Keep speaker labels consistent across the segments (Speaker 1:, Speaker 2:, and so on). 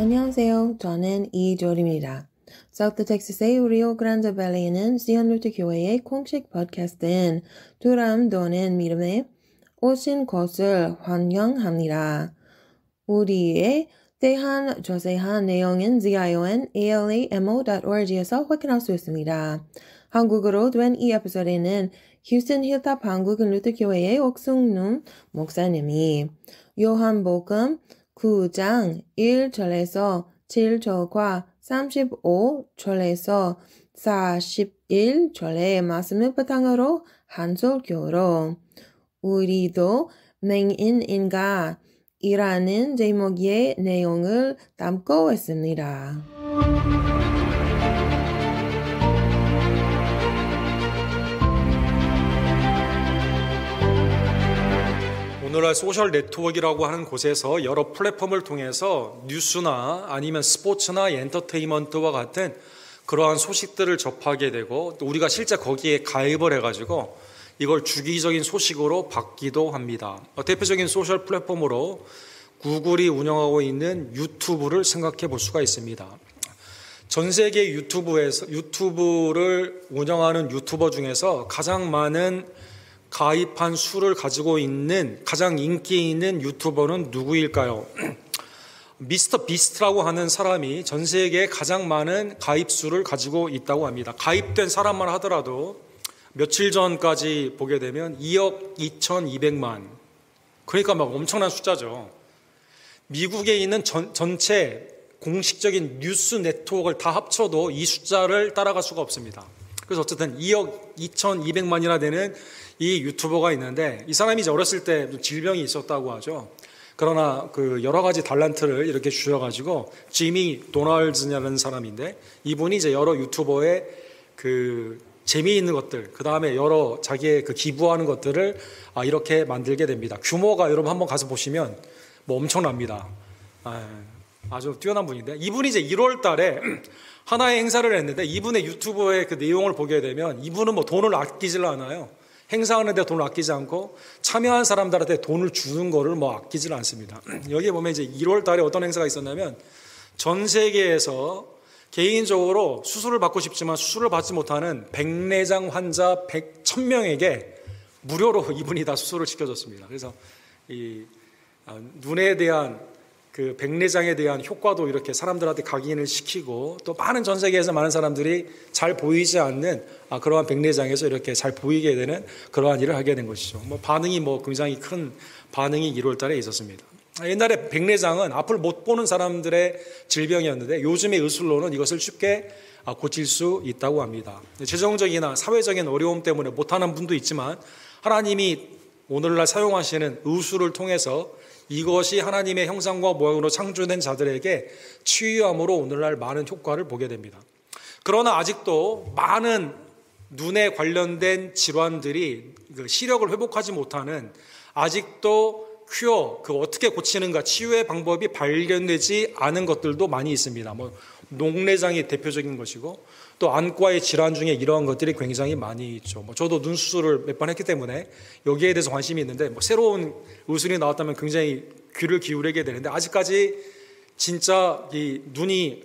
Speaker 1: 안녕하세요. 저는 이조리입니다. 사우스 텍사스의 리오 그란데 밸리에 있는 시온 루터 교회의 공식 팟캐스트인 두람 도는 믿음에 오신 것을 환영합니다. 우리의 대한 자세한 내용은 zion.alamo.org에서 확인할 수 있습니다. 한국어로 된 이 에피소드는 휴스턴 힐탑 한국 루터 교회의 옥승룸 목사님이 요한복음 9장 1절에서 7절과 35절에서 41절의 말씀을 바탕으로 한 설교로 우리도 맹인인가? 이라는 제목의 내용을 담고 있습니다.
Speaker 2: 오늘날 소셜 네트워크라고 하는 곳에서 여러 플랫폼을 통해서 뉴스나 아니면 스포츠나 엔터테인먼트와 같은 그러한 소식들을 접하게 되고 또 우리가 실제 거기에 가입을 해가지고 이걸 주기적인 소식으로 받기도 합니다. 대표적인 소셜 플랫폼으로 구글이 운영하고 있는 유튜브를 생각해 볼 수가 있습니다. 전 세계 유튜브를 운영하는 유튜버 중에서 가장 많은 가입한 수를 가지고 있는 가장 인기 있는 유튜버는 누구일까요? 미스터 비스트라고 하는 사람이 전 세계에 가장 많은 가입 수를 가지고 있다고 합니다. 가입된 사람만 하더라도 며칠 전까지 보게 되면 2억 2,200만. 그러니까 막 엄청난 숫자죠. 미국에 있는 전체 공식적인 뉴스 네트워크를 다 합쳐도 이 숫자를 따라갈 수가 없습니다. 그래서 어쨌든 2억 2,200만이나 되는 이 유튜버가 있는데 이 사람이 이제 어렸을 때 질병이 있었다고 하죠. 그러나 그 여러 가지 달란트를 이렇게 주셔가지고 지미 도널즈라는 사람인데 이분이 이제 여러 유튜버의 그 재미있는 것들, 그 다음에 여러 자기의 그 기부하는 것들을 이렇게 만들게 됩니다. 규모가 여러분 한번 가서 보시면 뭐 엄청납니다. 아주 뛰어난 분인데 이분이 이제 1월 달에 하나의 행사를 했는데 이분의 유튜브의 그 내용을 보게 되면 이분은 뭐 돈을 아끼질 않아요. 행사하는데 돈을 아끼지 않고 참여한 사람들한테 돈을 주는 거를 뭐 아끼질 않습니다. 여기에 보면 이제 1월 달에 어떤 행사가 있었냐면 전 세계에서 개인적으로 수술을 받고 싶지만 수술을 받지 못하는 백내장 환자 1,000명에게 무료로 이분이 다 수술을 시켜줬습니다. 그래서 이 눈에 대한 그 백내장에 대한 효과도 이렇게 사람들한테 각인을 시키고 또 많은 전 세계에서 많은 사람들이 잘 보이지 않는 그러한 백내장에서 이렇게 잘 보이게 되는 그러한 일을 하게 된 것이죠. 반응이 굉장히 큰 반응이 1월 달에 있었습니다. 옛날에 백내장은 앞을 못 보는 사람들의 질병이었는데 요즘의 의술로는 이것을 쉽게 고칠 수 있다고 합니다. 재정적이나 사회적인 어려움 때문에 못하는 분도 있지만 하나님이 오늘날 사용하시는 의술을 통해서 이것이 하나님의 형상과 모양으로 창조된 자들에게 치유함으로 오늘날 많은 효과를 보게 됩니다. 그러나 아직도 많은 눈에 관련된 질환들이 시력을 회복하지 못하는 아직도 어떻게 고치는가 치유의 방법이 발견되지 않은 것들도 많이 있습니다. 녹내장이 대표적인 것이고 또 안과의 질환 중에 이러한 것들이 굉장히 많이 있죠. 저도 눈 수술을 몇 번 했기 때문에 여기에 대해서 관심이 있는데 새로운 의술이 나왔다면 굉장히 귀를 기울이게 되는데 아직까지 진짜 이 눈이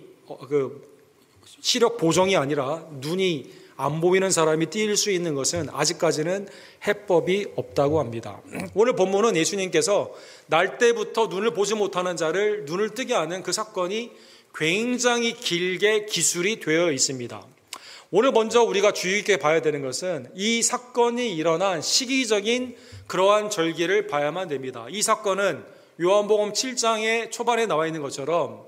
Speaker 2: 시력 보정이 아니라 눈이 안 보이는 사람이 뛸 수 있는 것은 아직까지는 해법이 없다고 합니다. 오늘 본문은 예수님께서 날 때부터 눈을 보지 못하는 자를 눈을 뜨게 하는 그 사건이 굉장히 길게 기술이 되어 있습니다. 오늘 먼저 우리가 주의 깊게 봐야 되는 것은 이 사건이 일어난 시기적인 그러한 절기를 봐야만 됩니다. 이 사건은 요한복음 7장의 초반에 나와 있는 것처럼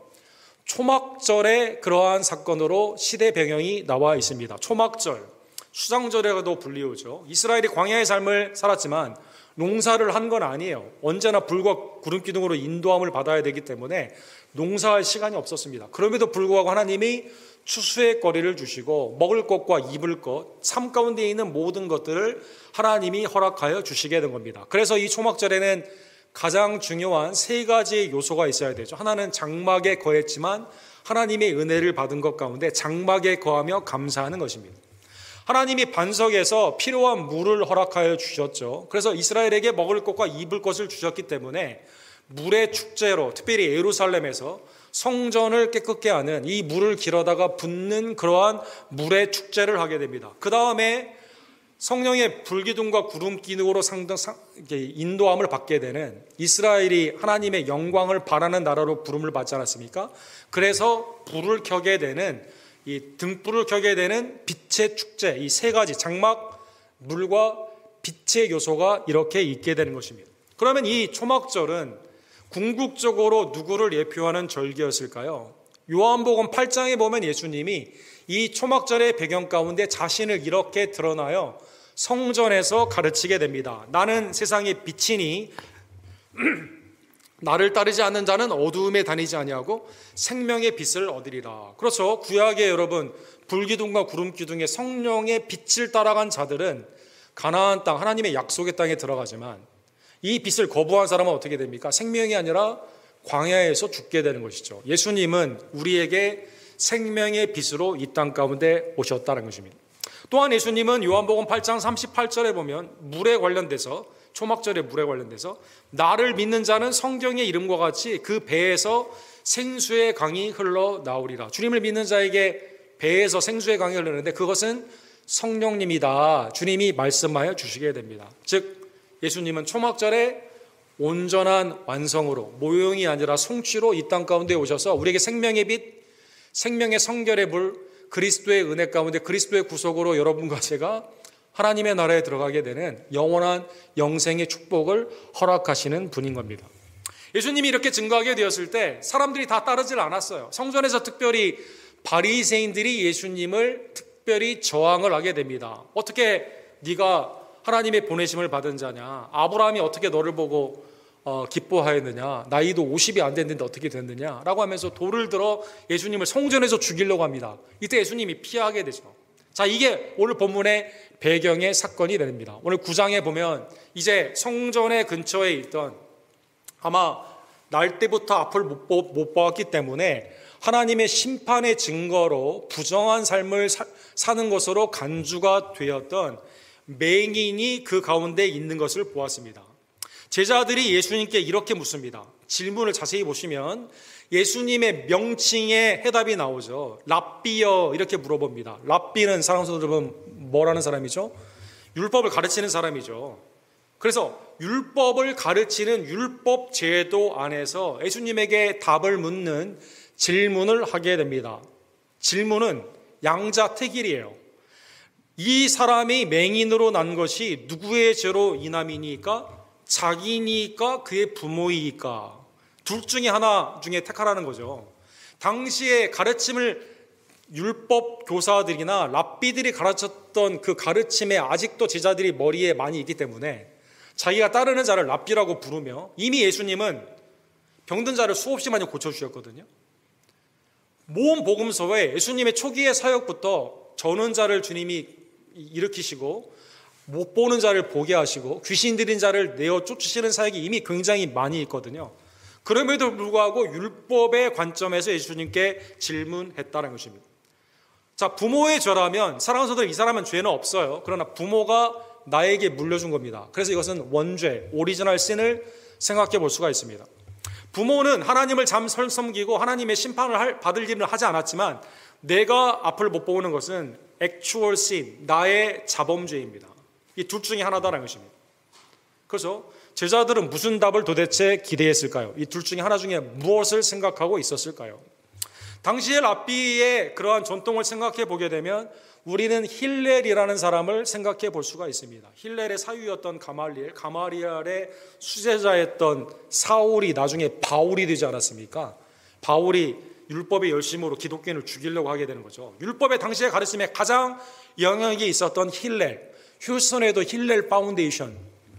Speaker 2: 초막절의 그러한 사건으로 시대 배경이 나와 있습니다. 초막절, 수장절이라고도 불리우죠. 이스라엘이 광야의 삶을 살았지만 농사를 한 건 아니에요. 언제나 불과 구름 기둥으로 인도함을 받아야 되기 때문에 농사할 시간이 없었습니다. 그럼에도 불구하고 하나님이 추수의 거리를 주시고 먹을 것과 입을 것, 삶 가운데 있는 모든 것들을 하나님이 허락하여 주시게 된 겁니다. 그래서 이 초막절에는 가장 중요한 세 가지의 요소가 있어야 되죠. 하나는 장막에 거했지만 하나님의 은혜를 받은 것 가운데 장막에 거하며 감사하는 것입니다. 하나님이 반석에서 필요한 물을 허락하여 주셨죠. 그래서 이스라엘에게 먹을 것과 입을 것을 주셨기 때문에 물의 축제로, 특별히 예루살렘에서 성전을 깨끗게 하는, 이 물을 길어다가 붓는 그러한 물의 축제를 하게 됩니다. 그 다음에 성령의 불기둥과 구름 기둥으로 인도함을 받게 되는, 이스라엘이 하나님의 영광을 바라는 나라로 부름을 받지 않았습니까? 그래서 불을 켜게 되는, 이 등불을 켜게 되는 빛의 축제, 이 세 가지, 장막, 물과 빛의 요소가 이렇게 있게 되는 것입니다. 그러면 이 초막절은 궁극적으로 누구를 예표하는 절기였을까요? 요한복음 8장에 보면 예수님이 이 초막절의 배경 가운데 자신을 이렇게 드러나요 성전에서 가르치게 됩니다. 나는 세상의 빛이니 나를 따르지 않는 자는 어두움에 다니지 아니하고 생명의 빛을 얻으리라. 그렇죠. 구약의 여러분, 불기둥과 구름기둥의 성령의 빛을 따라간 자들은 가나안 땅, 하나님의 약속의 땅에 들어가지만 이 빛을 거부한 사람은 어떻게 됩니까? 생명이 아니라 광야에서 죽게 되는 것이죠. 예수님은 우리에게 생명의 빛으로 이 땅 가운데 오셨다는 것입니다. 또한 예수님은 요한복음 8장 38절에 보면 물에 관련돼서, 초막절의 물에 관련돼서 나를 믿는 자는 성경의 이름과 같이 그 배에서 생수의 강이 흘러나오리라. 주님을 믿는 자에게 배에서 생수의 강이 흐르는데 그것은 성령님이다. 주님이 말씀하여 주시게 됩니다. 즉 예수님은 초막절에 온전한 완성으로, 모형이 아니라 성취로 이 땅 가운데 오셔서 우리에게 생명의 빛, 생명의 성결의 물, 그리스도의 은혜 가운데 그리스도의 구속으로 여러분과 제가 하나님의 나라에 들어가게 되는 영원한 영생의 축복을 허락하시는 분인 겁니다. 예수님이 이렇게 증거하게 되었을 때 사람들이 다 따르질 않았어요. 성전에서 특별히 바리새인들이 예수님을 특별히 저항을 하게 됩니다. 어떻게 네가 하나님의 보내심을 받은 자냐? 아브라함이 어떻게 너를 보고 기뻐하였느냐? 나이도 50이 안 됐는데 어떻게 됐느냐? 라고 하면서 돌을 들어 예수님을 성전에서 죽이려고 합니다. 이때 예수님이 피하게 되죠. 자, 이게 오늘 본문의 배경의 사건이 됩니다. 오늘 9장에 보면 이제 성전의 근처에 있던, 아마 날 때부터 앞을 못 보았기 때문에 하나님의 심판의 증거로 부정한 삶을 사는 것으로 간주가 되었던 맹인이 그 가운데 있는 것을 보았습니다. 제자들이 예수님께 이렇게 묻습니다. 질문을 자세히 보시면 예수님의 명칭에 해답이 나오죠. 랍비여, 이렇게 물어봅니다. 랍비는 사랑스러운 여러분 뭐라는 사람이죠? 율법을 가르치는 사람이죠. 그래서 율법을 가르치는 율법 제도 안에서 예수님에게 답을 묻는 질문을 하게 됩니다. 질문은 양자택일이에요. 이 사람이 맹인으로 난 것이 누구의 죄로 인함이니까? 자기니까? 그의 부모이니까? 둘 중에 하나 중에 택하라는 거죠. 당시에 가르침을 율법 교사들이나 랍비들이 가르쳤던 그 가르침에 아직도 제자들이 머리에 많이 있기 때문에 자기가 따르는 자를 랍비라고 부르며, 이미 예수님은 병든 자를 수없이 많이 고쳐주셨거든요. 모험 복음서에 예수님의 초기의 사역부터 저는 자를 주님이 일으키시고 못 보는 자를 보게 하시고 귀신 들린 자를 내어 쫓으시는 사역이 이미 굉장히 많이 있거든요. 그럼에도 불구하고 율법의 관점에서 예수님께 질문했다는 것입니다. 자, 부모의 죄라면, 사랑하는 성도들, 이 사람은 죄는 없어요. 그러나 부모가 나에게 물려준 겁니다. 그래서 이것은 원죄, 오리지널 신을 생각해 볼 수가 있습니다. 부모는 하나님을 섬기고 하나님의 심판을 받을 일은 하지 않았지만 내가 앞을 못 보는 것은 actual sin, 나의 자범죄입니다. 이 둘 중에 하나다라는 것입니다. 그래서 제자들은 무슨 답을 도대체 기대했을까요? 이 둘 중에 하나 중에 무엇을 생각하고 있었을까요? 당시의 랍비의 그러한 전통을 생각해 보게 되면 우리는 힐렐이라는 사람을 생각해 볼 수가 있습니다. 힐렐의 사유였던 가말리엘의 수제자였던 사울이 나중에 바울이 되지 않았습니까? 바울이 율법의 열심으로 기독교인을 죽이려고 하게 되는 거죠. 율법의 당시의 가르침에 가장 영향이 있었던 힐렐, 휴스턴에도 힐렐 파운데이션,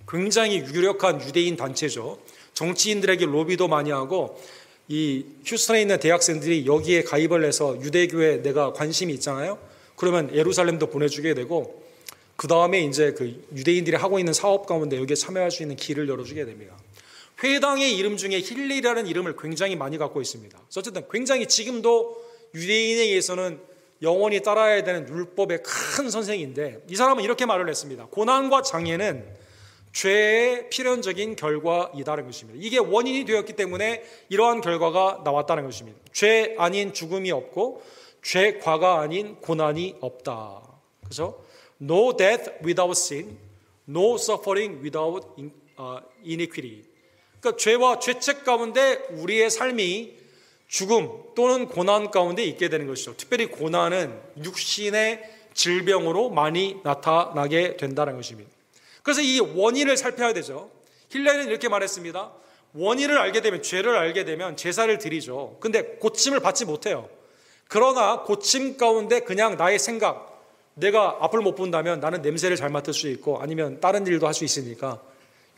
Speaker 2: 굉장히 유력한 유대인 단체죠. 정치인들에게 로비도 많이 하고, 이 휴스턴에 있는 대학생들이 여기에 가입을 해서 유대교에 내가 관심이 있잖아요. 그러면 예루살렘도 보내주게 되고, 그 다음에 이제 그 유대인들이 하고 있는 사업 가운데 여기에 참여할 수 있는 길을 열어주게 됩니다. 회당의 이름 중에 힐렐이라는 이름을 굉장히 많이 갖고 있습니다. 어쨌든 굉장히 지금도 유대인에 의해서는 영원히 따라야 되는 율법의 큰 선생인데, 이 사람은 이렇게 말을 했습니다. 고난과 장애는 죄의 필연적인 결과이다는 것입니다. 이게 원인이 되었기 때문에 이러한 결과가 나왔다는 것입니다. 죄 아닌 죽음이 없고 죄과가 아닌 고난이 없다. 그죠? No death without sin, no suffering without iniquity. 그러니까 죄와 죄책 가운데 우리의 삶이 죽음 또는 고난 가운데 있게 되는 것이죠. 특별히 고난은 육신의 질병으로 많이 나타나게 된다는 것입니다. 그래서 이 원인을 살펴야 되죠. 힐레는 이렇게 말했습니다. 원인을 알게 되면, 죄를 알게 되면 제사를 드리죠. 근데 고침을 받지 못해요. 그러나 고침 가운데 그냥 나의 생각, 내가 앞을 못 본다면 나는 냄새를 잘 맡을 수 있고 아니면 다른 일도 할 수 있으니까,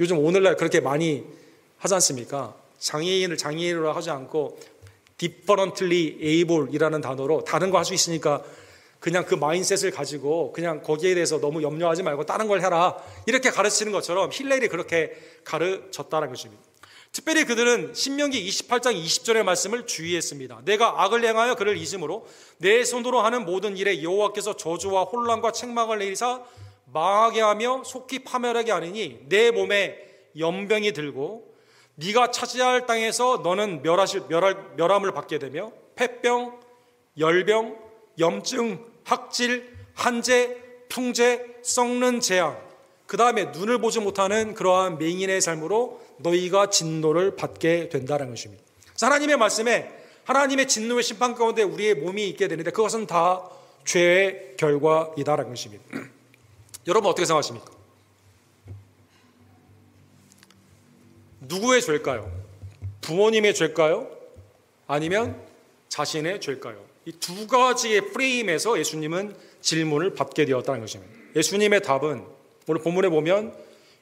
Speaker 2: 요즘 오늘날 그렇게 많이 하지 않습니까? 장애인으로 하지 않고 differently able이라는 단어로 다른 거 할 수 있으니까 그냥 그 마인셋을 가지고 그냥 거기에 대해서 너무 염려하지 말고 다른 걸 해라, 이렇게 가르치는 것처럼 힐렐이 그렇게 가르쳤다는 것입니다. 특별히 그들은 신명기 28장 20절의 말씀을 주의했습니다. 내가 악을 행하여 그를 잊음으로 내 손으로 하는 모든 일에 여호와께서 저주와 혼란과 책망을 내리사 망하게 하며 속히 파멸하게 하느니 내 몸에 연병이 들고 네가 차지해야 할 땅에서 너는 멸함을 받게 되며 폐병, 열병, 염증, 학질, 한재, 풍재, 썩는 재앙, 그 다음에 눈을 보지 못하는 그러한 맹인의 삶으로 너희가 진노를 받게 된다는 것입니다. 그래서 하나님의 말씀에 하나님의 진노의 심판 가운데 우리의 몸이 있게 되는데 그것은 다 죄의 결과이다라는 것입니다. 여러분 어떻게 생각하십니까? 누구의 죄일까요? 부모님의 죄일까요? 아니면 자신의 죄일까요? 이 두 가지의 프레임에서 예수님은 질문을 받게 되었다는 것입니다. 예수님의 답은 오늘 본문에 보면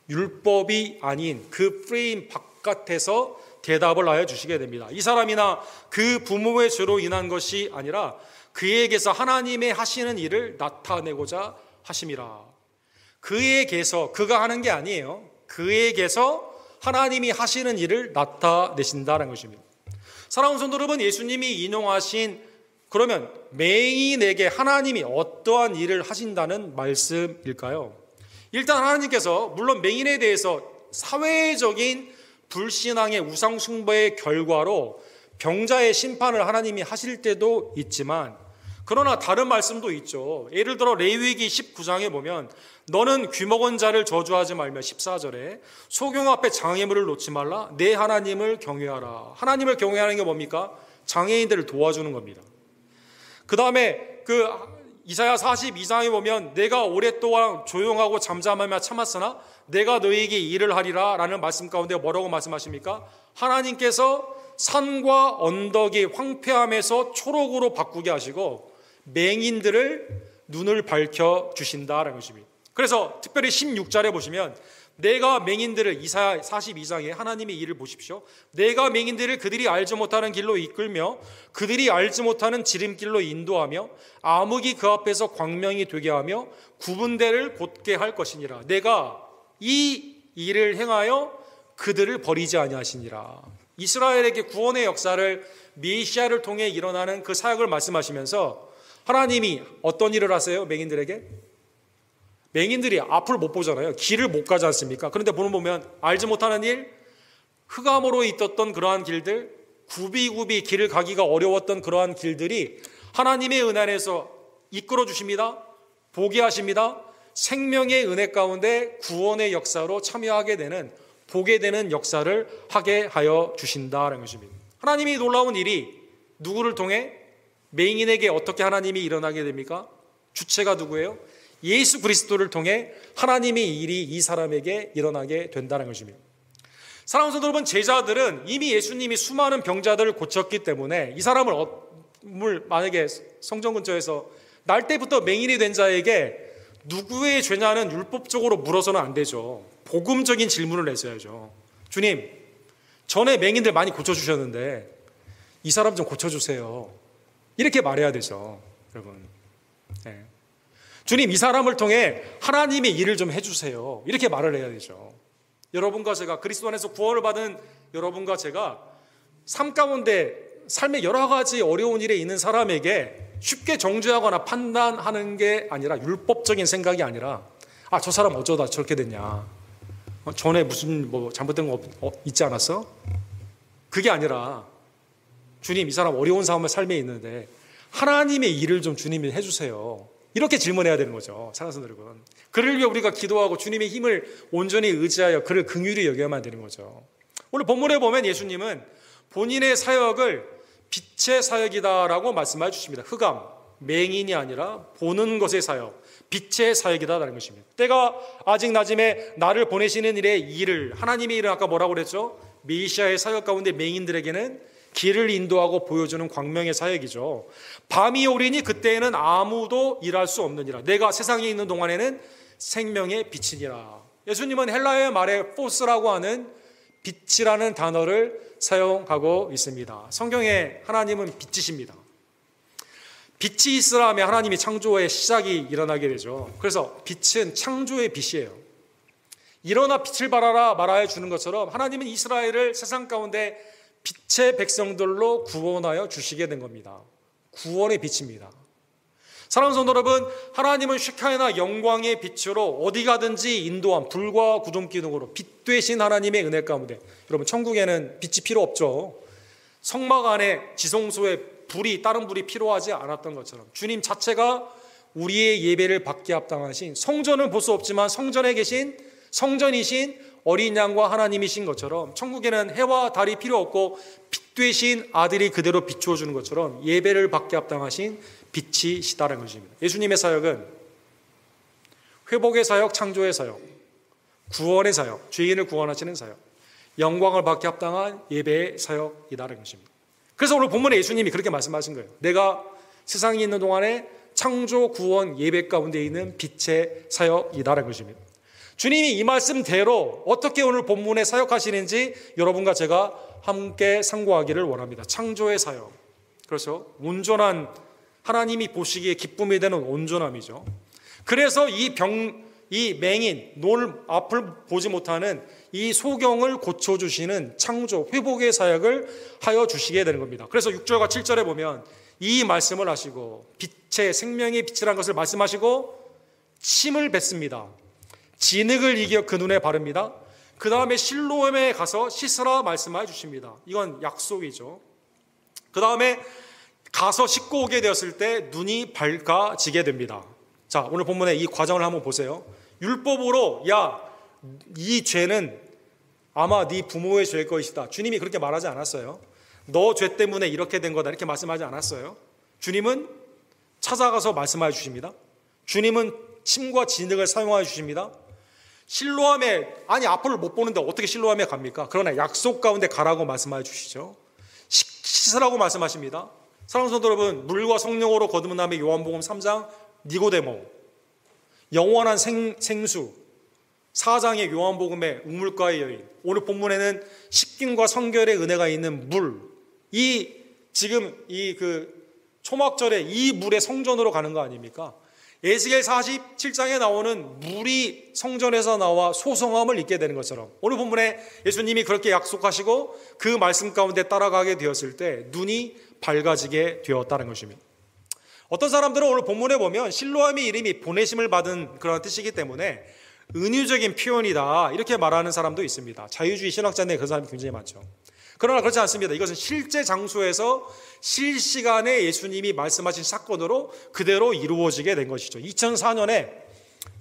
Speaker 2: 율법이 아닌 그 프레임 바깥에서 대답을 하여 주시게 됩니다. 이 사람이나 그 부모의 죄로 인한 것이 아니라 그에게서 하나님의 하시는 일을 나타내고자 하심이라. 그에게서, 그가 하는 게 아니에요. 그에게서 하나님이 하시는 일을 나타내신다는 것입니다. 사랑하는 성도 여러분, 예수님이 인용하신, 그러면 맹인에게 하나님이 어떠한 일을 하신다는 말씀일까요? 일단 하나님께서 물론 맹인에 대해서 사회적인 불신앙의 우상 숭배의 결과로 병자의 심판을 하나님이 하실 때도 있지만, 그러나 다른 말씀도 있죠. 예를 들어 레위기 19장에 보면 너는 귀먹은 자를 저주하지 말며 14절에 소경 앞에 장애물을 놓지 말라, 내 하나님을 경외하라. 하나님을 경외하는 게 뭡니까? 장애인들을 도와주는 겁니다. 그 다음에 그 이사야 42장에 보면 내가 오랫동안 조용하고 잠잠하며 참았으나 내가 너희에게 일을 하리라 라는 말씀 가운데 뭐라고 말씀하십니까? 하나님께서 산과 언덕이 황폐함에서 초록으로 바꾸게 하시고 맹인들을 눈을 밝혀주신다라는 것입니다. 그래서 특별히 16절에 보시면 내가 맹인들을, 이사야 42장에 하나님의 일을 보십시오. 내가 맹인들을 그들이 알지 못하는 길로 이끌며 그들이 알지 못하는 지름길로 인도하며 암흑이 그 앞에서 광명이 되게 하며 굽은 데를 곧게 할 것이니라. 내가 이 일을 행하여 그들을 버리지 아니하시니라. 이스라엘에게 구원의 역사를 메시아를 통해 일어나는 그 사역을 말씀하시면서 하나님이 어떤 일을 하세요? 맹인들에게? 맹인들이 앞을 못 보잖아요. 길을 못 가지 않습니까? 그런데 보면 알지 못하는 일, 흑암으로 있었던 그러한 길들, 굽이굽이 길을 가기가 어려웠던 그러한 길들이 하나님의 은혜 안에서 이끌어 주십니다. 보게 하십니다. 생명의 은혜 가운데 구원의 역사로 참여하게 되는, 보게 되는 역사를 하게 하여 주신다는 것입니다. 하나님이 놀라운 일이 누구를 통해, 맹인에게 어떻게 하나님이 일어나게 됩니까? 주체가 누구예요? 예수 그리스도를 통해 하나님의 일이 이 사람에게 일어나게 된다는 것입니다. 사랑하는 성도 여러분, 제자들은 이미 예수님이 수많은 병자들을 고쳤기 때문에 이 사람을 만약에 성전 근처에서 날 때부터 맹인이 된 자에게 누구의 죄냐는 율법적으로 물어서는 안 되죠. 복음적인 질문을 내셔야죠. 주님, 전에 맹인들 많이 고쳐주셨는데 이 사람 좀 고쳐주세요. 이렇게 말해야 되죠, 여러분. 네. 주님, 이 사람을 통해 하나님의 일을 좀 해주세요. 이렇게 말을 해야 되죠. 여러분과 제가, 그리스도 안에서 구원을 받은 여러분과 제가 삶 가운데 삶의 여러 가지 어려운 일에 있는 사람에게 쉽게 정죄하거나 판단하는 게 아니라, 율법적인 생각이 아니라 저 사람 어쩌다 저렇게 됐냐, 전에 무슨 뭐 잘못된 거 있지 않았어? 그게 아니라 주님, 이 사람 어려운 삶에 있는데 하나님의 일을 좀 주님이 해주세요. 이렇게 질문해야 되는 거죠. 사랑하는 성도 여러분. 그를 위해 우리가 기도하고 주님의 힘을 온전히 의지하여 그를 긍휼히 여겨야만 되는 거죠. 오늘 본문에 보면 예수님은 본인의 사역을 빛의 사역이다라고 말씀해 주십니다. 흑암, 맹인이 아니라 보는 것의 사역, 빛의 사역이다라는 것입니다. 때가 아직 낮음에 나를 보내시는 일의 일을, 하나님의 일을 아까 뭐라고 그랬죠? 메시아의 사역 가운데 맹인들에게는 길을 인도하고 보여주는 광명의 사역이죠. 밤이 오리니 그때에는 아무도 일할 수 없느니라. 내가 세상에 있는 동안에는 생명의 빛이니라. 예수님은 헬라어의 말에 포스라고 하는 빛이라는 단어를 사용하고 있습니다. 성경에 하나님은 빛이십니다. 빛이 있으라 하면 하나님이 창조의 시작이 일어나게 되죠. 그래서 빛은 창조의 빛이에요. 일어나 빛을 발하라 말하여 주는 것처럼 하나님은 이스라엘을 세상 가운데 빛의 백성들로 구원하여 주시게 된 겁니다. 구원의 빛입니다. 사랑하는 성도 여러분, 하나님은 쉐카이나 영광의 빛으로 어디 가든지 인도함, 불과 구름 기둥으로 빛 되신 하나님의 은혜 가운데, 여러분 천국에는 빛이 필요 없죠. 성막 안에 지성소에 다른 불이 필요하지 않았던 것처럼 주님 자체가 우리의 예배를 받게 합당하신, 성전은 볼 수 없지만 성전에 계신 성전이신 어린 양과 하나님이신 것처럼 천국에는 해와 달이 필요 없고 빛 되신 아들이 그대로 비추어 주는 것처럼 예배를 받게 합당하신 빛이시다는 것입니다. 예수님의 사역은 회복의 사역, 창조의 사역, 구원의 사역, 죄인을 구원하시는 사역, 영광을 받게 합당한 예배의 사역이다는 것입니다. 그래서 오늘 본문에 예수님이 그렇게 말씀하신 거예요. 내가 세상에 있는 동안에 창조, 구원, 예배 가운데 있는 빛의 사역이다라는 것입니다. 주님이 이 말씀대로 어떻게 오늘 본문에 사역하시는지 여러분과 제가 함께 상고하기를 원합니다. 창조의 사역, 그렇죠? 온전한, 하나님이 보시기에 기쁨이 되는 온전함이죠. 그래서 이 맹인, 앞을 보지 못하는 이 소경을 고쳐주시는 창조, 회복의 사역을 하여 주시게 되는 겁니다. 그래서 6절과 7절에 보면 이 말씀을 하시고 빛의 생명의 빛이라는 것을 말씀하시고 침을 뱉습니다. 진흙을 이겨 그 눈에 바릅니다. 그 다음에 실로암에 가서 씻으라 말씀해 주십니다. 이건 약속이죠. 그 다음에 가서 씻고 오게 되었을 때 눈이 밝아지게 됩니다. 자, 오늘 본문에 이 과정을 한번 보세요. 율법으로 이 죄는 아마 네 부모의 죄일 것이다, 주님이 그렇게 말하지 않았어요. 너 죄 때문에 이렇게 된 거다 이렇게 말씀하지 않았어요. 주님은 찾아가서 말씀해 주십니다. 주님은 침과 진흙을 사용하여 주십니다. 실로암에, 아니 앞을 못 보는데 어떻게 실로암에 갑니까? 그러나 약속 가운데 가라고 말씀해 주시죠. 씻으라고 말씀하십니다. 사랑하는 성도 여러분, 물과 성령으로 거듭남의 요한복음 3장 니고데모, 영원한 생수 4장의 요한복음의 우물가의 여인, 오늘 본문에는 식균과 성결의 은혜가 있는 물, 지금 초막절에 이 물의 성전으로 가는 거 아닙니까? 에스겔 47장에 나오는 물이 성전에서 나와 소성함을 입게 되는 것처럼 오늘 본문에 예수님이 그렇게 약속하시고 그 말씀 가운데 따라가게 되었을 때 눈이 밝아지게 되었다는 것입니다. 어떤 사람들은 오늘 본문에 보면 실로암의 이름이 보내심을 받은 그런 뜻이기 때문에 은유적인 표현이다 이렇게 말하는 사람도 있습니다. 자유주의 신학자인데 그 사람이 굉장히 많죠. 그러나 그렇지 않습니다. 이것은 실제 장소에서 실시간에 예수님이 말씀하신 사건으로 그대로 이루어지게 된 것이죠. 2004년에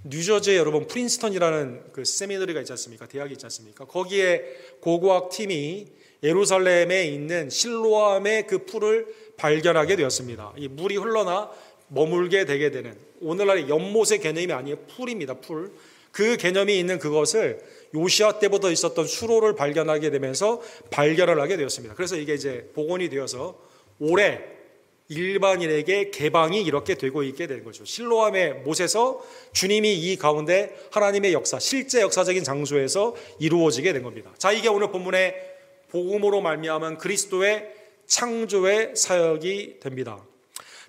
Speaker 2: 뉴저지에 여러분 프린스턴이라는 그 세미너리가 있지 않습니까? 대학이 있지 않습니까? 거기에 고고학 팀이 예루살렘에 있는 실로암의 그 풀을 발견하게 되었습니다. 이 물이 흘러나 머물게 되게 되는, 오늘날의 연못의 개념이 아니에요. 풀입니다. 풀. 그 개념이 있는 그것을 요시아 때부터 있었던 수로를 발견하게 되면서 발견을 하게 되었습니다. 그래서 이게 이제 복원이 되어서 올해 일반인에게 개방이 이렇게 되고 있게 되는 거죠. 실로암의 못에서 주님이 이 가운데 하나님의 역사, 실제 역사적인 장소에서 이루어지게 된 겁니다. 자, 이게 오늘 본문의 복음으로 말미암은 그리스도의 창조의 사역이 됩니다.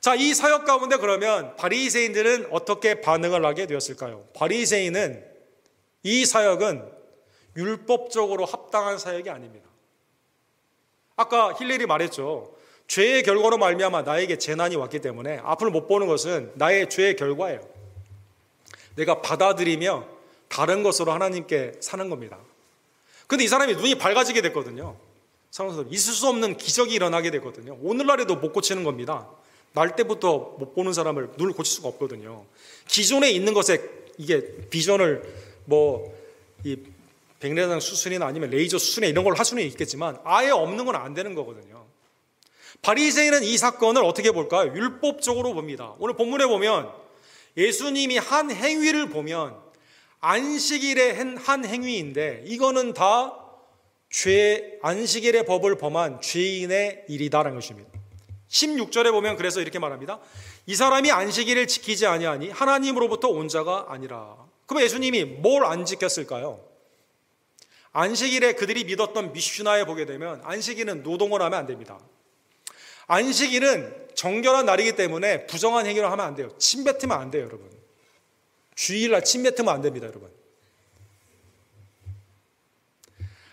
Speaker 2: 자, 이 사역 가운데 그러면 바리새인들은 어떻게 반응을 하게 되었을까요? 바리새인은 이 사역은 율법적으로 합당한 사역이 아닙니다. 아까 힐렐이 말했죠. 죄의 결과로 말미암아 나에게 재난이 왔기 때문에 앞을 못 보는 것은 나의 죄의 결과예요. 내가 받아들이며 다른 것으로 하나님께 사는 겁니다. 근데 이 사람이 눈이 밝아지게 됐거든요. 있을 수 없는 기적이 일어나게 됐거든요. 오늘날에도 못 고치는 겁니다. 날 때부터 못 보는 사람을 눈을 고칠 수가 없거든요. 기존에 있는 것에 이게 비전을 이 백내장 수술이나 아니면 레이저 수술이나 이런 걸 할 수는 있겠지만 아예 없는 건 안 되는 거거든요. 바리새인은 이 사건을 어떻게 볼까요? 율법적으로 봅니다. 오늘 본문에 보면 예수님이 한 행위를 보면 안식일에 한 행위인데 이거는 다 안식일의 법을 범한 죄인의 일이다라는 것입니다. 16절에 보면 그래서 이렇게 말합니다. 이 사람이 안식일을 지키지 아니하니 하나님으로부터 온 자가 아니라. 그럼 예수님이 뭘 안 지켰을까요? 안식일에 그들이 믿었던 미슈나에 보게 되면 안식일은 노동을 하면 안 됩니다. 안식일은 정결한 날이기 때문에 부정한 행위를 하면 안 돼요. 침 뱉으면 안 돼요, 여러분. 주일날 침 뱉으면 안 됩니다, 여러분.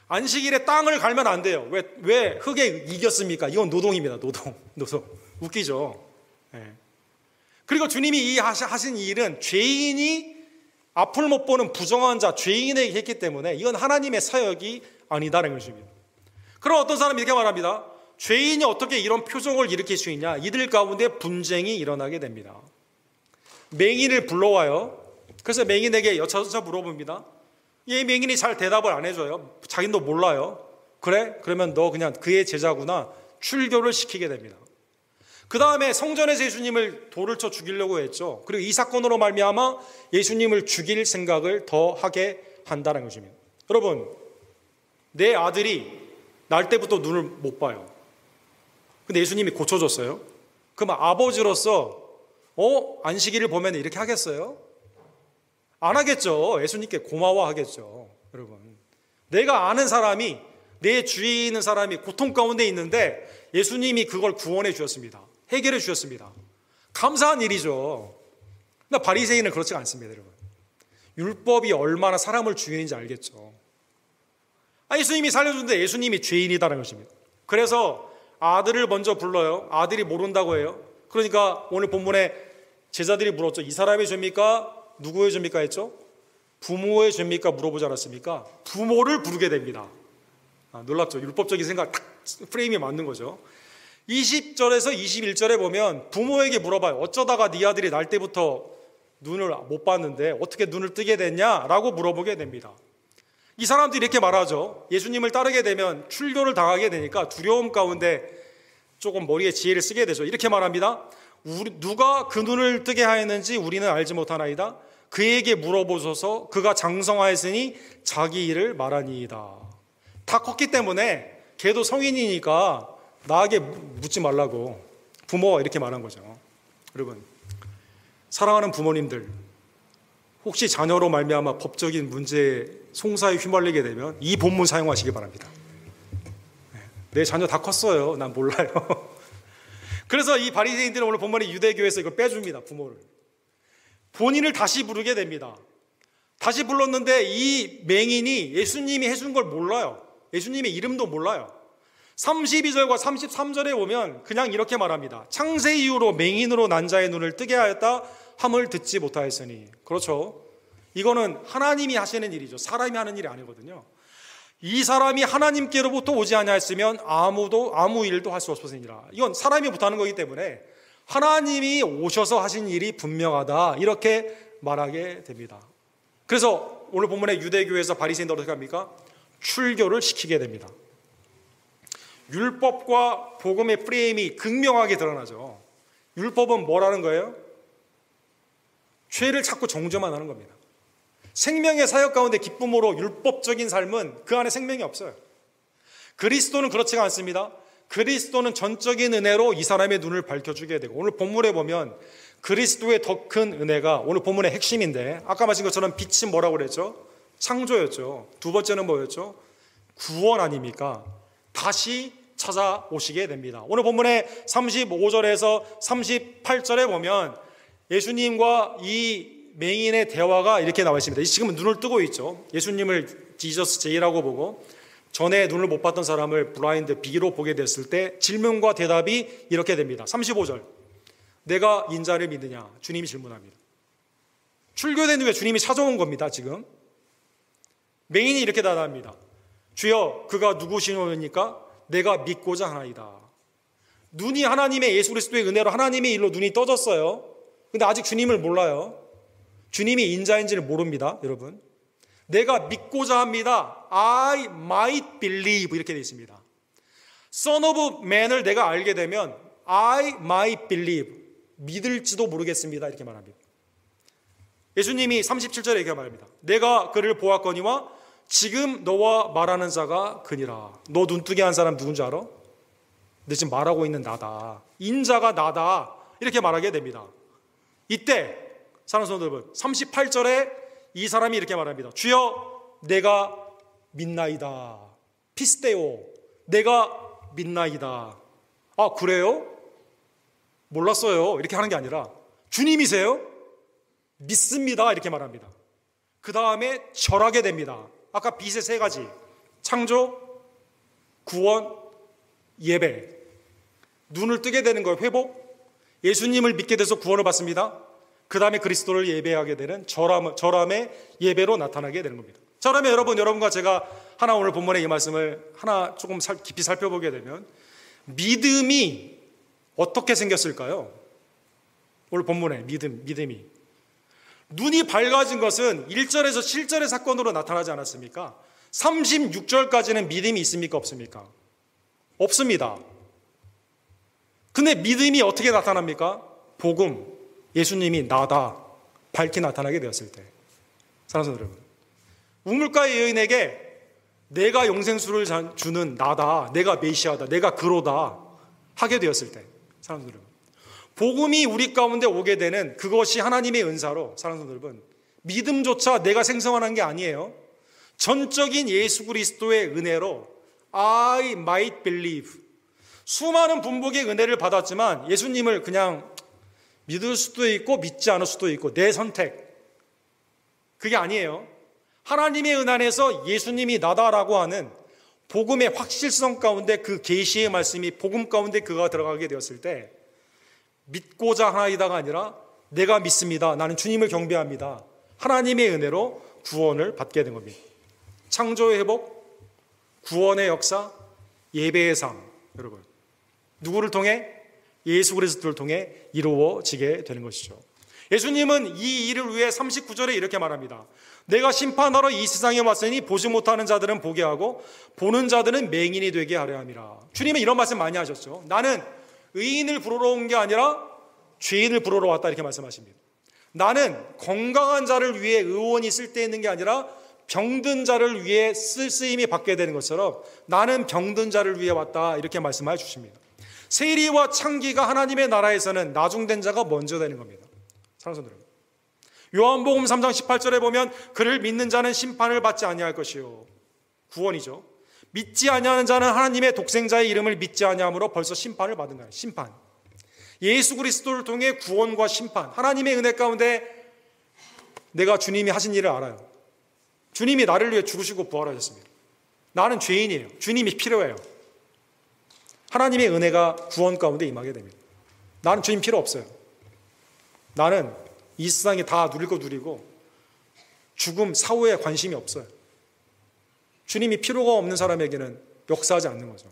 Speaker 2: 안식일에 땅을 갈면 안 돼요. 왜 흙에 이겼습니까? 이건 노동입니다. 노동. 웃기죠? 네. 그리고 주님이 하신 이 일은 죄인이 앞을 못 보는 부정한 자, 죄인에게 했기 때문에 이건 하나님의 사역이 아니다라는 것입니다. 그럼 어떤 사람이 이렇게 말합니다. 죄인이 어떻게 이런 표적을 일으킬 수 있냐? 이들 가운데 분쟁이 일어나게 됩니다. 맹인을 불러와요. 그래서 맹인에게 여차저차 물어봅니다. 이 맹인이 잘 대답을 안 해줘요. 자기도 몰라요. 그래? 그러면 너 그냥 그의 제자구나. 출교를 시키게 됩니다. 그 다음에 성전에서 예수님을 돌을 쳐 죽이려고 했죠. 그리고 이 사건으로 말미암아 예수님을 죽일 생각을 더 하게 한다는 것입니다. 여러분, 내 아들이 날 때부터 눈을 못 봐요. 근데 예수님이 고쳐줬어요. 그럼 아버지로서 안식일을 보면 이렇게 하겠어요? 안 하겠죠. 예수님께 고마워하겠죠. 여러분, 내가 아는 사람이, 내 주위에 있는 사람이 고통 가운데 있는데 예수님이 그걸 구원해 주셨습니다. 해결해 주셨습니다. 감사한 일이죠. 근데 바리새인은 그렇지 않습니다, 여러분. 율법이 얼마나 사람을 죽이는지 알겠죠. 예수님이 살려주는데 예수님이 죄인이다라는 것입니다. 그래서 아들을 먼저 불러요. 아들이 모른다고 해요. 그러니까 오늘 본문에 제자들이 물었죠. 이 사람의 죄입니까? 누구의 죄입니까? 했죠. 부모의 죄입니까? 물어보지 않았습니까? 부모를 부르게 됩니다. 놀랍죠. 율법적인 생각 딱 프레임이 맞는 거죠. 20절에서 21절에 보면 부모에게 물어봐요. 어쩌다가 네 아들이 날 때부터 눈을 못 봤는데 어떻게 눈을 뜨게 됐냐라고 물어보게 됩니다. 이 사람들이 이렇게 말하죠. 예수님을 따르게 되면 출교를 당하게 되니까 두려움 가운데 조금 머리에 지혜를 쓰게 되죠. 이렇게 말합니다. 누가 그 눈을 뜨게 하였는지 우리는 알지 못하나이다. 그에게 물어보소서. 그가 장성하였으니 자기 일을 말하니이다. 다 컸기 때문에 걔도 성인이니까 나에게 묻지 말라고 부모가 이렇게 말한 거죠. 여러분, 사랑하는 부모님들, 혹시 자녀로 말미암아 법적인 문제에 송사에 휘말리게 되면 이 본문 사용하시기 바랍니다. 내 자녀 다 컸어요. 난 몰라요. 그래서 이 바리새인들은 오늘 본문에 유대교에서 이걸 빼줍니다. 부모를. 본인을 다시 부르게 됩니다. 다시 불렀는데 이 맹인이 예수님이 해준 걸 몰라요. 예수님의 이름도 몰라요. 32절과 33절에 보면 그냥 이렇게 말합니다. 창세 이후로 맹인으로 난 자의 눈을 뜨게 하였다 함을 듣지 못하였으니. 그렇죠. 이거는 하나님이 하시는 일이죠. 사람이 하는 일이 아니거든요. 이 사람이 하나님께로부터 오지 아니하였으면 아무 일도 할 수 없었으니라. 이건 사람이 못하는 거기 때문에 하나님이 오셔서 하신 일이 분명하다 이렇게 말하게 됩니다. 그래서 오늘 본문에 유대교에서 바리새인들 어떻게 합니까? 출교를 시키게 됩니다. 율법과 복음의 프레임이 극명하게 드러나죠. 율법은 뭐라는 거예요? 죄를 자꾸 정죄만 하는 겁니다. 생명의 사역 가운데 기쁨으로 율법적인 삶은 그 안에 생명이 없어요. 그리스도는 그렇지가 않습니다. 그리스도는 전적인 은혜로 이 사람의 눈을 밝혀주게 되고, 오늘 본문에 보면 그리스도의 더 큰 은혜가 오늘 본문의 핵심인데, 아까 말씀 것처럼 빛이 뭐라고 그랬죠? 창조였죠. 두 번째는 뭐였죠? 구원 아닙니까? 다시 찾아오시게 됩니다. 오늘 본문의 35절에서 38절에 보면 예수님과 이 맹인의 대화가 이렇게 나와 있습니다. 지금은 눈을 뜨고 있죠. 예수님을 지저스 제이라고 보고 전에 눈을 못 봤던 사람을 블라인드 비로 보게 됐을 때 질문과 대답이 이렇게 됩니다. 35절. 내가 인자를 믿느냐? 주님이 질문합니다. 출교된 후에 주님이 찾아온 겁니다. 지금 맹인이 이렇게 답합니다. 주여, 그가 누구시뇨니까 내가 믿고자 하나이다. 눈이 하나님의 예수 그리스도의 은혜로 하나님의 일로 눈이 떠졌어요. 근데 아직 주님을 몰라요. 주님이 인자인지를 모릅니다, 여러분. 내가 믿고자 합니다. I might believe 이렇게 되어 있습니다. Son of Man을 내가 알게 되면 I might believe 믿을지도 모르겠습니다 이렇게 말합니다. 예수님이 37절에 이렇게 말합니다. 내가 그를 보았거니와 지금 너와 말하는 자가 그니라. 너 눈뜨게 한 사람 누군지 알아? 너 지금 말하고 있는 나다. 인자가 나다. 이렇게 말하게 됩니다. 이때 사랑하는 성도 여러분 38절에 이 사람이 이렇게 말합니다. 주여 내가 믿나이다. 피스테오 내가 믿나이다. 아 그래요? 몰랐어요. 이렇게 하는 게 아니라 주님이세요? 믿습니다. 이렇게 말합니다. 그 다음에 절하게 됩니다. 아까 빛의 세 가지 창조, 구원, 예배. 눈을 뜨게 되는 거예요. 회복. 예수님을 믿게 돼서 구원을 받습니다. 그 다음에 그리스도를 예배하게 되는 절함의 예배로 나타나게 되는 겁니다. 자, 그러면 여러분과 제가 하나 오늘 본문의 이 말씀을 하나 조금 깊이 살펴보게 되면 믿음이 어떻게 생겼을까요? 오늘 본문의 믿음이 눈이 밝아진 것은 1절에서 7절의 사건으로 나타나지 않았습니까? 36절까지는 믿음이 있습니까? 없습니까? 없습니다. 근데 믿음이 어떻게 나타납니까? 복음, 예수님이 나다 밝게 나타나게 되었을 때. 사랑하는 여러분, 우물가의 여인에게 내가 영생수를 주는 나다, 내가 메시아다, 내가 그로다 하게 되었을 때. 사랑하는 여러분, 복음이 우리 가운데 오게 되는 그것이 하나님의 은사로, 사랑하는 여러분, 믿음조차 내가 생성하는 게 아니에요. 전적인 예수 그리스도의 은혜로 I might believe. 수많은 분복의 은혜를 받았지만 예수님을 그냥 믿을 수도 있고 믿지 않을 수도 있고 내 선택. 그게 아니에요. 하나님의 은혜에서 예수님이 나다라고 하는 복음의 확실성 가운데 그 계시의 말씀이 복음 가운데 그가 들어가게 되었을 때 믿고자 하나이다가 아니라 내가 믿습니다. 나는 주님을 경배합니다. 하나님의 은혜로 구원을 받게 된 겁니다. 창조의 회복, 구원의 역사, 예배의 삶. 여러분, 누구를 통해? 예수 그리스도를 통해 이루어지게 되는 것이죠. 예수님은 이 일을 위해 39절에 이렇게 말합니다. 내가 심판하러 이 세상에 왔으니 보지 못하는 자들은 보게 하고 보는 자들은 맹인이 되게 하려 함이라. 주님은 이런 말씀 많이 하셨죠. 나는 의인을 부르러 온 게 아니라 죄인을 부르러 왔다 이렇게 말씀하십니다. 나는 건강한 자를 위해 의원이 쓸데있는 게 아니라 병든 자를 위해 쓰임이 받게 되는 것처럼 나는 병든 자를 위해 왔다 이렇게 말씀해 주십니다. 세리와 창기가 하나님의 나라에서는 나중된 자가 먼저 되는 겁니다. 사랑하는 여러분, 요한복음 3장 18절에 보면 그를 믿는 자는 심판을 받지 아니할 것이요. 구원이죠. 믿지 아니하는 자는 하나님의 독생자의 이름을 믿지 아니함으로 벌써 심판을 받은 거예요. 심판. 예수 그리스도를 통해 구원과 심판, 하나님의 은혜 가운데 내가 주님이 하신 일을 알아요. 주님이 나를 위해 죽으시고 부활하셨습니다. 나는 죄인이에요. 주님이 필요해요. 하나님의 은혜가 구원 가운데 임하게 됩니다. 나는 주님 필요 없어요. 나는 이 세상에 다 누릴 거 누리고 죽음, 사후에 관심이 없어요. 주님이 필요가 없는 사람에게는 역사하지 않는 거죠.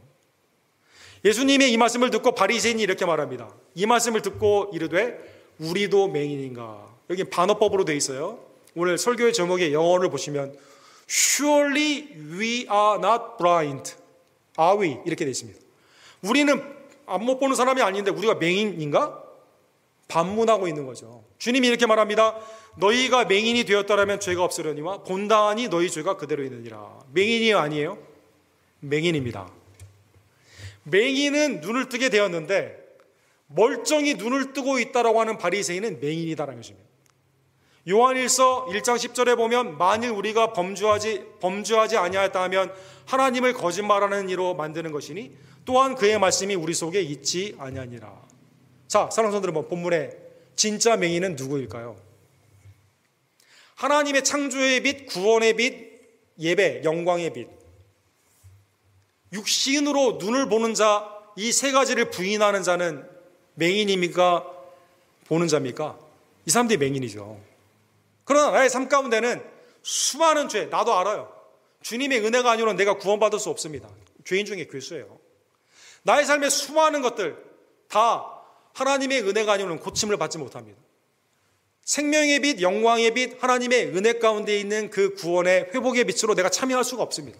Speaker 2: 예수님의 이 말씀을 듣고 바리새인이 이렇게 말합니다. 이 말씀을 듣고 이르되 우리도 맹인인가. 여기 반어법으로 되어 있어요. 오늘 설교의 제목의 영어를 보시면 Surely we are not blind. Are we? 이렇게 되어 있습니다. 우리는 안 못 보는 사람이 아닌데 우리가 맹인인가? 반문하고 있는 거죠. 주님이 이렇게 말합니다. 너희가 맹인이 되었다라면 죄가 없으려니와 본다하니 너희 죄가 그대로 있느니라. 맹인이 아니에요? 맹인입니다. 맹인은 눈을 뜨게 되었는데 멀쩡히 눈을 뜨고 있다라고 하는 바리새인은 맹인이다라는 것입니다. 요한일서 1장 10절에 보면 만일 우리가 범죄하지 아니하였다 하면 하나님을 거짓말하는 이로 만드는 것이니 또한 그의 말씀이 우리 속에 있지 아니하니라. 자, 사랑하는 성도들, 본문에 진짜 맹인은 누구일까요? 하나님의 창조의 빛, 구원의 빛, 예배, 영광의 빛. 육신으로 눈을 보는 자, 이 세 가지를 부인하는 자는 맹인입니까? 보는 자입니까? 이 사람들이 맹인이죠. 그러나 나의 삶 가운데는 수많은 죄, 나도 알아요. 주님의 은혜가 아니오면 내가 구원받을 수 없습니다. 죄인 중에 괴수예요. 나의 삶의 수많은 것들 다 하나님의 은혜가 아니오면 고침을 받지 못합니다. 생명의 빛, 영광의 빛, 하나님의 은혜 가운데 있는 그 구원의 회복의 빛으로 내가 참여할 수가 없습니다.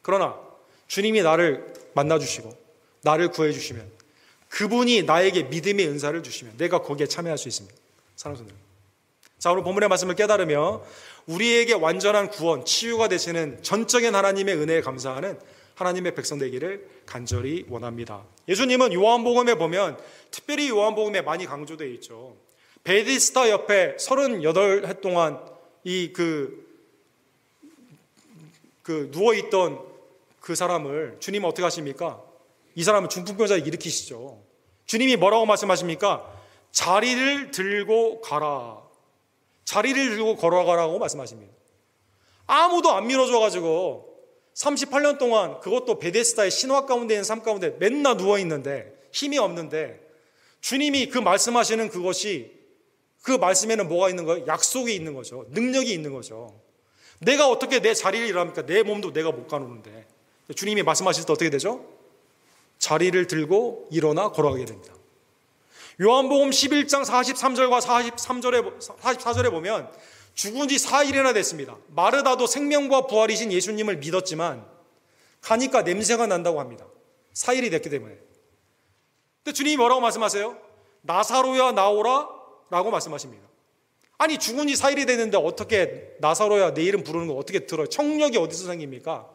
Speaker 2: 그러나 주님이 나를 만나주시고 나를 구해주시면, 그분이 나에게 믿음의 은사를 주시면 내가 거기에 참여할 수 있습니다. 사랑하는 성도들, 자, 오늘 본문의 말씀을 깨달으며 우리에게 완전한 구원, 치유가 되시는 전적인 하나님의 은혜에 감사하는 하나님의 백성 되기를 간절히 원합니다. 예수님은 요한복음에 보면, 특별히 요한복음에 많이 강조되어 있죠. 베데스다 옆에 38해 동안 누워있던 그 사람을 주님은 어떻게 하십니까? 이 사람은 중풍병자를 일으키시죠. 주님이 뭐라고 말씀하십니까? 자리를 들고 가라. 자리를 들고 걸어가라고 말씀하십니다. 아무도 안 밀어줘가지고 38년 동안, 그것도 베데스다의 신화 가운데 있는 삶 가운데 맨날 누워있는데 힘이 없는데, 주님이 그 말씀하시는 그것이, 그 말씀에는 뭐가 있는 거예요? 약속이 있는 거죠. 능력이 있는 거죠. 내가 어떻게 내 자리를 일합니까? 내 몸도 내가 못 가누는데. 주님이 말씀하실 때 어떻게 되죠? 자리를 들고 일어나 걸어가게 됩니다. 요한복음 11장 43절과 44절에 보면 죽은 지 4일이나 됐습니다. 마르다도 생명과 부활이신 예수님을 믿었지만 가니까 냄새가 난다고 합니다. 4일이 됐기 때문에. 근데 주님이 뭐라고 말씀하세요? 나사로야 나오라 라고 말씀하십니다. 아니, 죽은 지 4일이 됐는데 어떻게 나사로야 내 이름 부르는 거 어떻게 들어요? 청력이 어디서 생깁니까?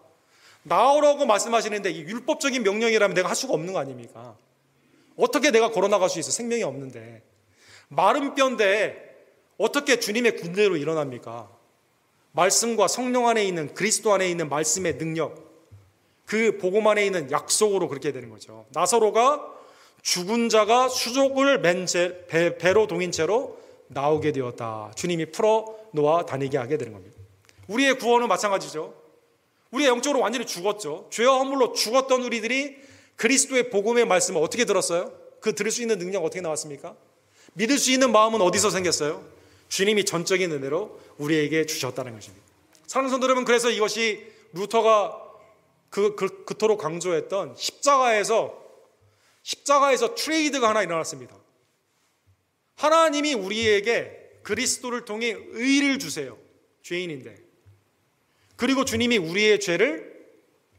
Speaker 2: 나오라고 말씀하시는데 이 율법적인 명령이라면 내가 할 수가 없는 거 아닙니까? 어떻게 내가 걸어나갈 수 있어? 생명이 없는데. 마른 뼈인데 어떻게 주님의 군대로 일어납니까? 말씀과 성령 안에 있는, 그리스도 안에 있는 말씀의 능력, 그 복음 안에 있는 약속으로 그렇게 되는 거죠. 나사로가 죽은 자가 수족을 맨 배로 동인 채로 나오게 되었다. 주님이 풀어 놓아 다니게 하게 되는 겁니다. 우리의 구원은 마찬가지죠. 우리가 영적으로 완전히 죽었죠. 죄와 허물로 죽었던 우리들이 그리스도의 복음의 말씀을 어떻게 들었어요? 그 들을 수 있는 능력 어떻게 나왔습니까? 믿을 수 있는 마음은 어디서 생겼어요? 주님이 전적인 은혜로 우리에게 주셨다는 것입니다. 사랑하는 성도 여러분, 그래서 이것이 루터가 그토록 강조했던 십자가에서 트레이드가 하나 일어났습니다. 하나님이 우리에게 그리스도를 통해 의를 주세요. 죄인인데. 그리고 주님이 우리의 죄를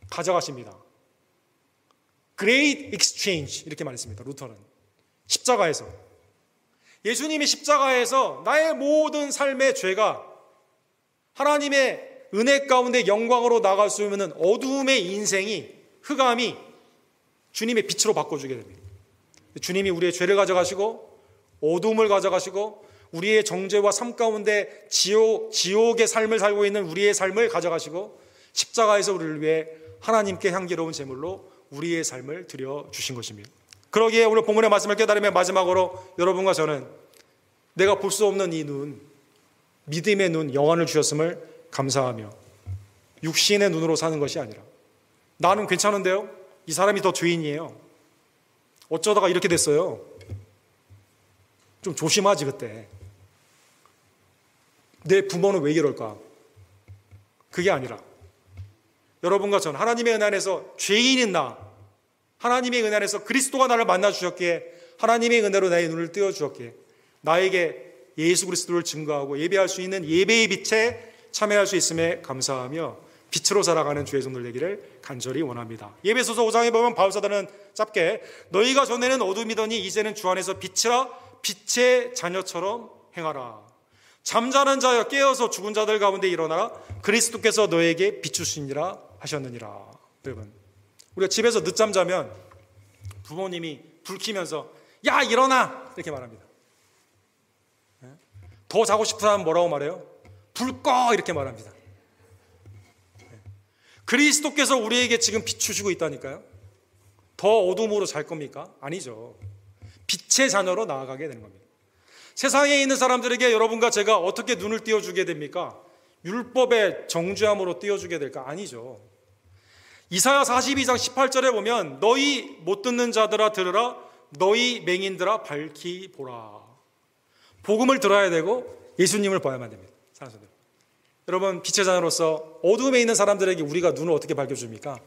Speaker 2: 가져가십니다. Great Exchange, 이렇게 말했습니다. 루터는 십자가에서, 예수님이 십자가에서 나의 모든 삶의 죄가 하나님의 은혜 가운데 영광으로 나갈 수 있는 어두움의 인생이, 흑암이 주님의 빛으로 바꿔주게 됩니다. 주님이 우리의 죄를 가져가시고 어두움을 가져가시고 우리의 정죄와 삶 가운데 지옥의 삶을 살고 있는 우리의 삶을 가져가시고 십자가에서 우리를 위해 하나님께 향기로운 제물로 우리의 삶을 드려주신 것입니다. 그러기에 오늘 본문의 말씀을 깨달으며 마지막으로 여러분과 저는 내가 볼 수 없는 이 눈, 믿음의 눈, 영안을 주셨음을 감사하며 육신의 눈으로 사는 것이 아니라, 나는 괜찮은데요? 이 사람이 더 죄인이에요. 어쩌다가 이렇게 됐어요. 좀 조심하지 그때. 내 부모는 왜 이럴까? 그게 아니라 여러분과 전 하나님의 은혜 안에서 죄인인 나, 하나님의 은혜 안에서 그리스도가 나를 만나 주셨기에, 하나님의 은혜로 나의 눈을 띄워 주셨기에 나에게 예수 그리스도를 증거하고 예배할 수 있는 예배의 빛에 참여할 수 있음에 감사하며 빛으로 살아가는 주의 종들 되기를 간절히 원합니다. 예배소서 5장에 보면 바울사도는 짧게 너희가 전에는 어둠이더니 이제는 주 안에서 빛이라, 빛의 자녀처럼 행하라. 잠자는 자여 깨어서 죽은 자들 가운데 일어나라. 그리스도께서 너에게 비추시니라 하셨느니라. 여러분, 우리가 집에서 늦잠 자면 부모님이 불 켜면서 야 일어나 이렇게 말합니다. 더 자고 싶은 사람은 뭐라고 말해요? 불 꺼 이렇게 말합니다. 그리스도께서 우리에게 지금 비추시고 있다니까요. 더 어둠으로 잘 겁니까? 아니죠. 빛의 자녀로 나아가게 되는 겁니다. 세상에 있는 사람들에게 여러분과 제가 어떻게 눈을 띄워주게 됩니까? 율법의 정죄함으로 띄워주게 될까? 아니죠. 이사야 42장 18절에 보면 너희 못 듣는 자들아 들으라, 너희 맹인들아 밝히 보라. 복음을 들어야 되고 예수님을 봐야만 됩니다. 사랑하는 여러분, 빛의 자녀로서 어둠에 있는 사람들에게 우리가 눈을 어떻게 밝혀줍니까?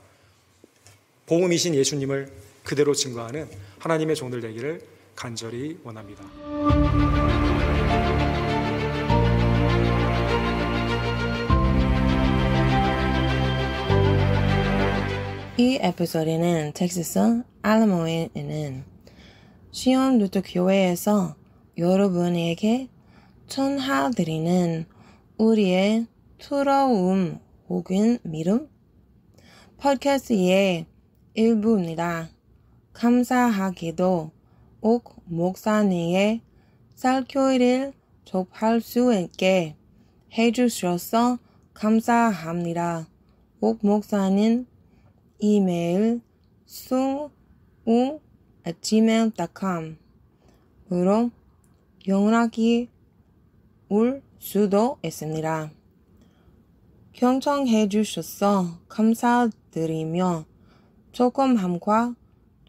Speaker 2: 복음이신 예수님을 그대로 증거하는 하나님의 종들 되기를 간절히 원합니다.
Speaker 1: 이 에피소드는 텍사스 알라모에 있는 시온 루터 교회에서 여러분에게 전해드리는 우리의 두려움 혹은 믿음 팟캐스트의 일부입니다. 감사하게도 옥 목사님의 설교를 접할 수 있게 해주셔서 감사합니다. 옥 목사님 이메일 sung@gmail.com으로 연락이 올 수도 있습니다. 경청해 주셔서 감사드리며 조금함과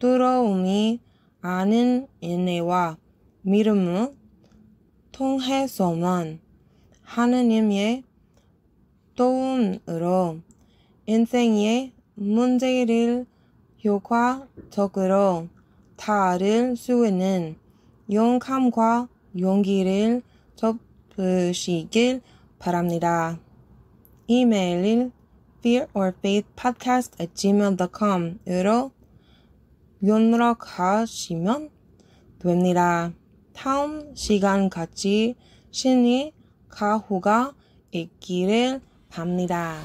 Speaker 1: 두려움이 아닌 인내와 믿음을 통해서만 하느님의 도움으로 인생의 문제를 효과적으로 다룰 수 있는 용감과 용기를 접으시길 바랍니다. 이메일은 fearorfaithpodcast@gmail.com으로 연락하시면 됩니다. 다음 시간까지 신이 가호가 있기를 바랍니다.